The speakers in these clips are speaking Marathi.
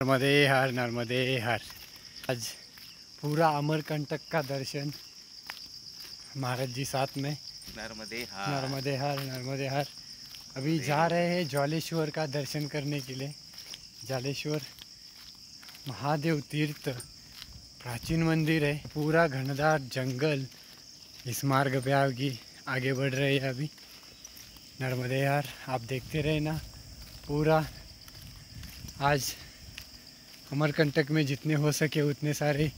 नर्मदे हर। आज पूरा अमरकंटक का दर्शन महाराज जी साथ में। नर्मदे हर। अभी जा रहे हैं ज्वालेश्वर का दर्शन करने के लिए। ज्वालेश्वर महादेव तीर्थ प्राचीन मंदिर है, पूरा घनदार जंगल। इस मार्ग पे आगे बढ़ रहे हैं अभी। नर्मदे हर आप देखते रहे ना। पूरा आज अमरकंटक में जितने हो सके उतने सारे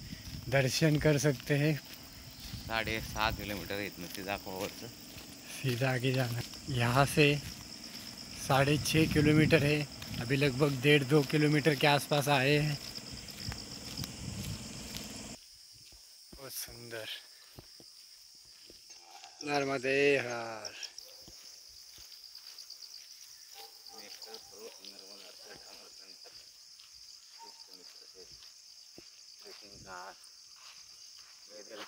दर्शन कर सकते हैं। 6.5 किलोमीटर इतना सीधा आगे जाना। यहाँ से 6.5 किलोमीटर है। अभी लगभग 1.5-2 किलोमीटर के आसपास आए हैं। बहुत सुंदर। नर्मदे हर।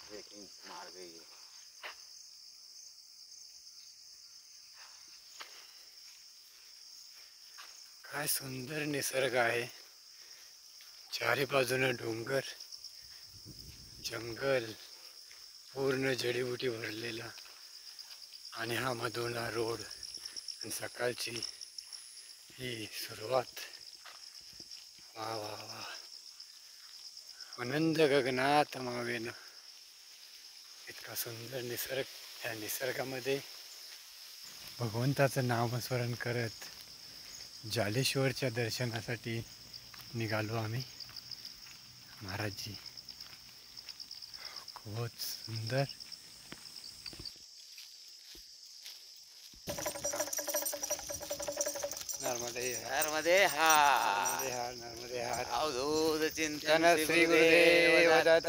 ट्रेकिंग मार्ग है ये। काय सुंदर निसर्ग आहे। चारी बाजूने डोंगर, जंगल, पूर्ण जडीबुटी भरलेला आणि हा मधोना रोड आणि सकाळची ही सुरुवात। वा वा वा, आनंद गगनात मावेना। इतका सुंदर निसर्ग। या निसर्गामध्ये भगवंताचं नामस्मरण करत ज्वालेश्वरच्या दर्शनासाठी निघालो आम्ही। महाराजजी खूपच सुंदर। नर्मदे हर। अवधूत चिंतन श्री गुरुदेव दत्त।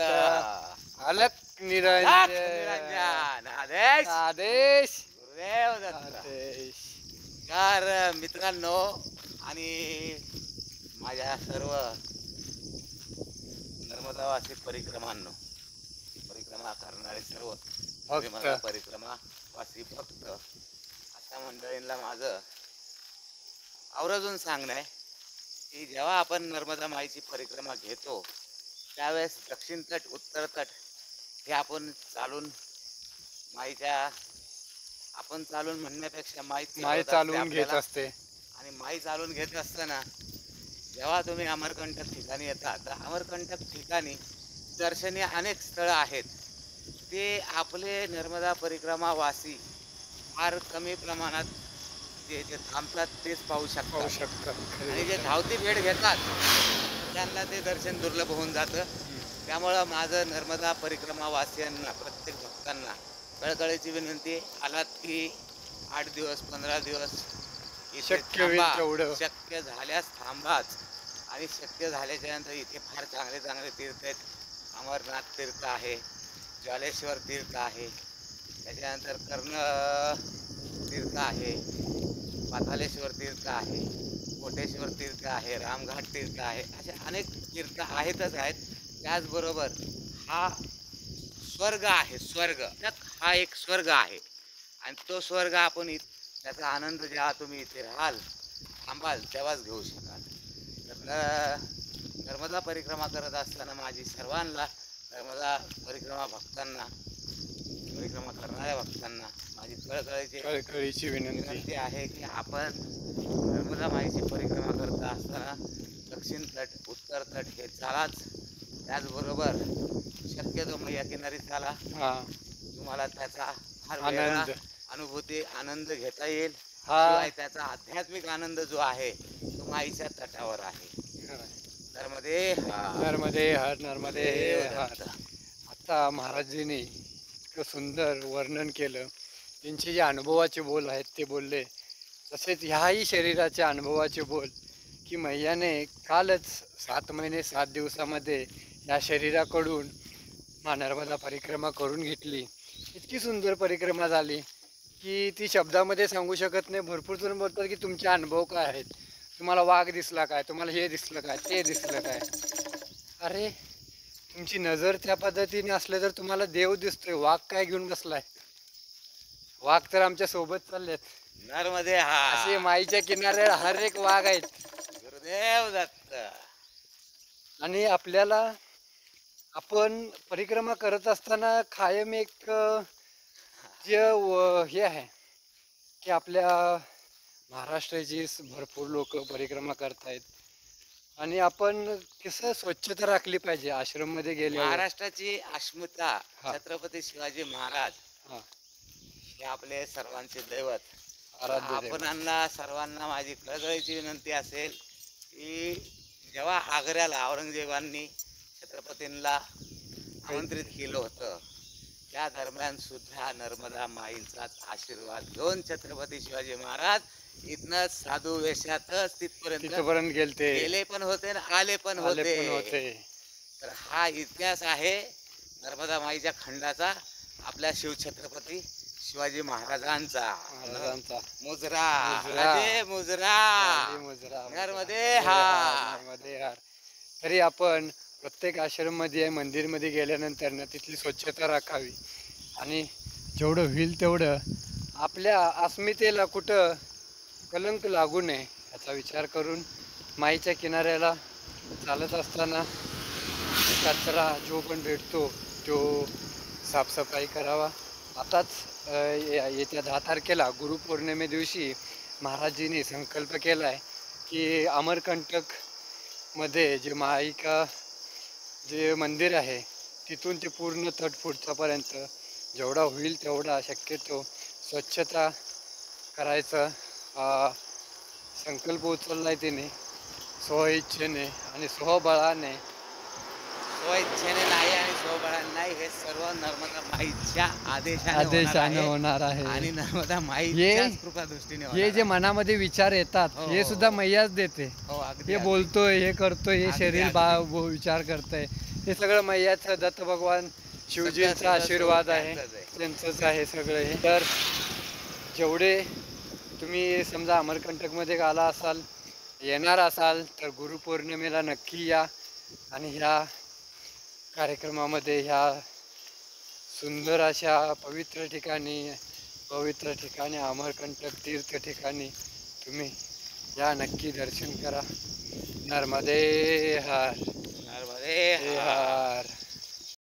अलक निरंजन आदेश गुरुदेव दत्त। आदेश। कार मित्रांनो आणि माझ्या सर्व नर्मदावासी परिक्रमा करणारे सर्व परिक्रमावासी भक्त अशा मंडळींना माझं आवर्जून सांगणं आहे की जेव्हा आपण नर्मदा माईची परिक्रमा घेतो त्यावेळेस दक्षिण तट उत्तर तट हे आपण चालून म्हणण्यापेक्षा माई चालवून घेत असते। आणि माई चालून घेत असताना जेव्हा तुम्ही अमरकंटक ठिकाणी येता तर अमरकंटक ठिकाणी दर्शनीय अनेक स्थळं आहेत। ते आपले नर्मदा परिक्रमावासी फार कमी प्रमाणात जे थांबतात तेच पाहू शकतात आणि जे धावती भेट घेतात त्यांना ते दर्शन दुर्लभ होऊन जातं। त्यामुळं माझं नर्मदा परिक्रमावासियांना, प्रत्येक भक्तांना कळकळीची विनंती, आलात की 8 दिवस 15 दिवस शक्य झाल्यास थांबाच। आणि शक्य झाल्याच्या नंतर इथे फार चांगले चांगले तीर्थ आहेत। अमरनाथ तीर्थ आहे, ज्वालेश्वर तीर्थ आहे, त्याच्यानंतर कर्ण तीर्थ आहे, पातालेश्वर तीर्थ आहे, कोटेश्वर तीर्थ आहे, रामघाट तीर्थ आहे, असे अनेक तीर्थ आहेतच आहेत। त्याचबरोबर हा स्वर्ग आहे, स्वर्ग हा एक स्वर्ग आहे आणि तो स्वर्ग आपण त्याचा आनंद जेव्हा तुम्ही इथे राहाल, थांबाल तेव्हाच घेऊ शकाल। तर नर्मदा परिक्रमा करत असताना माझी सर्वांना, नर्मदा परिक्रमा करणाऱ्या भक्तांना माझी कळकळीची विनंती आहे की आपण नर्मदा माईची परिक्रमा करत असताना दक्षिण तट उत्तर तट हे चालाच। त्याचबरोबर शक्यतो मैया किनारी चाला, तुम्हाला त्याचा फार वेगळा आनंद घेता येईल। शिवाय त्याचा आध्यात्मिक आनंद जो आहे तो माईच्या तटावर आहे। नर्मदे हर। आता महाराजांनी इतकं सुंदर वर्णन केलं, त्यांचे जे अनुभवाचे बोल आहेत ते बोलले। तसेच ह्याही शरीराचे अनुभवाचे बोल की मैयाने कालच 7 महिने 7 दिवसामध्ये या शरीराकडून नर्मदा परिक्रमा करून घेतली। इतकी सुंदर परिक्रमा झाली की ती शब्दामध्ये सांगू शकत नाही। भरपूर जण बोलतात की तुमचे अनुभव काय आहेत, तुम्हाला वाघ दिसला काय, तुम्हाला हे दिसलं काय, ते दिसलं काय। अरे तुमची नजर त्या पद्धतीने असले तर तुम्हाला देव दिसतोय, वाघ काय घेऊन बसलाय? वाघ तर आमच्या सोबत चाललेत। नर्मदे हर। असे माईच्या किनाऱ्यावर हर एक वाघ आहेत। गुरुदेव दत्त। आणि आपल्याला आपण परिक्रमा करत असताना कायम एक हे आहे की आपल्या महाराष्ट्राची भरपूर लोक परिक्रमा करतायत आणि आपण कसं स्वच्छता राखली पाहिजे आश्रम मध्ये गेल्यावर. महाराष्ट्राची अस्मिता हा. छत्रपती शिवाजी महाराज हा, हे आपले सर्वांचे दैवत. आराध्य देव. आपणांना सर्वांना माझी कळकळीची विनंती असेल की जेव्हा आग्र्याला औरंगजेबांनी छत्रपतींना आमंत्रित केलं होतं त्या दरम्यान सुद्धा नर्मदा माईंचाच आशीर्वाद घेऊन छत्रपती शिवाजी महाराज इथनं साधू वेशातच तिथपर्यंत तिथपर्यंत गेलते, गेले पण होते आणि आले पण आले पण होते. होते. तर हा इतिहास आहे नर्मदा माईच्या खंडाचा, आपल्या शिवछत्रपती शिवाजी महाराजांचा. महाराजांचा मुजरा मुजरा. राजे मुजरा गांधी मुजरा, नर्मदे मुजरा, हार. नर्मदे हार. तरी आपण प्रत्येक आश्रम मध्ये मंदिर मध्ये गेल्यानंतर ना तिथली स्वच्छता राखावी आणि जेवढं होईल तेवढं आपल्या अस्मितेला कुठं कलंक लागू नये याचा विचार करून माईच्या किनाऱ्याला चालत असताना कचरा जो पण भेटतो तो साफसफाई करावा. आताच येत्या 10 तारखेला गुरुपौर्णिमे दिवशी महाराजींनी संकल्प केला आहे की अमरकंटक मध्ये जे माईका जे मंदिर आहे तिथून ते पूर्ण तट पुढच्यापर्यंत जेवढा होईल तेवढा शक्यतो स्वच्छता करायचा संकल्प उचलला आहे तिने स्वइच्छेने आणि स्वबळाने. स्वइच्छेने नाही आणि स्वबळाने नाही, हे सर्व नर्मदा माईच्या आदेशाने आदेशाने होणार होणार आहे. आहे. आणि नर्मदा माईच्या कृपा दृष्टीने हे होणार जे आहे. मनामध्ये विचार येतात हो, हे हो, सुद्धा हो. मैयाच देते. हो, अगदी, हे अगदी. बोलतोय, हे करतोय, हे अगदी, शरीर अगदी. विचार करतंय, हे सगळं मैयाचं दत्त भगवान शिवजींचा सगळं आशीर्वाद आहे, त्यांचंच आहे. त्यांचंच आहे सगळं हे. तर जेवढे तुम्ही समजा अमरकंटकमध्ये आला असाल, येणार असाल तर गुरुपौर्णिमेला नक्की या आणि ह्या कार्यक्रमामध्ये ह्या सुंदर अशा पवित्र ठिकाणी अमरकंटक तीर्थ ठिकाणी तुम्ही या, नक्की दर्शन करा. नर्मदे हर. नर्मदे हार. हर.